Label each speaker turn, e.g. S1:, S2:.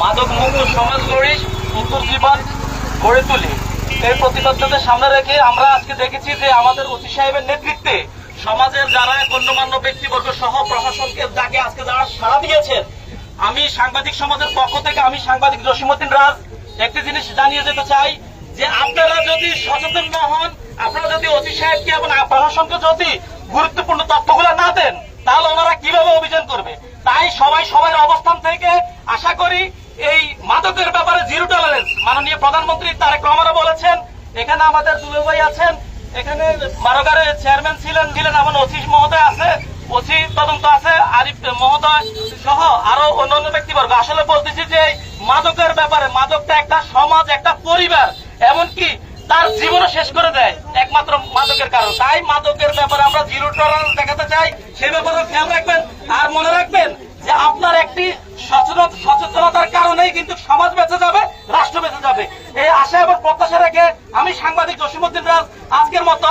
S1: মাদক মুক্ত সমাজ গড়ি, সুন্দর জীবন গড়ে তুলি, এই প্রতিবদ্ধতার সামনে রেখে আমরা আজকে দেখেছি যে আমাদের ওসি সাহেবের নেতৃত্বে সমাজের যারা গণ্যমান্য ব্যক্তিবর্গ সহ প্রশাসনকে ডাকে আজকে যারা সাড়া দিয়েছেন, আমি সাংবাদিক সমাজের পক্ষ থেকে আমি সাংবাদিক জসিমউদ্দিন রাজ একটি জিনিস জানিয়ে যেতে চাই যে আপনারা যদি সচেতন না হন, আপনারা যদি ওসি সাহেবকে এবং প্রশাসনকে যদি গুরুত্বপূর্ণ তথ্যগুলো না দেন, তাহলে ওনারা কিভাবে অভিযান করবে। তাই সবার অবস্থান থেকে আশা করি এই মাদকের ব্যাপারে জিরো টলারেন্স। মাননীয় প্রধানমন্ত্রী তারেক রহমানও বলেছেন, এখানে আমাদের দুলে ভাই আছেন, এখানে মারগারের চেয়ারম্যান ছিলেন এমন ওসি মহোদয় আছে, ওসি তদন্ত আছে আরিফ মহোদয় সহ আরো অন্যান্য ব্যক্তিবর্গ। আসলে বলতেছি যে মাদকের ব্যাপারে, মাদকটা একটা সমাজ, একটা পরিবার, এমনকি তার জীবনও শেষ করে দেয় একমাত্র মাদকের কারণ। তাই মাদকের ব্যাপারে আমরা জিরো টলারেন্স দেখাতে চাই, সে ব্যাপারে খেয়াল রাখবেন। আর মনে রাখবেন যে আপনার একটি সচেতনতার কারণেই কিন্তু সমাজ বেঁচে যাবে, রাষ্ট্র বেঁচে যাবে। এই আশা এবং প্রত্যাশা রেখে আমি সাংবাদিক জসিমউদ্দিন রাজ আজকের মতো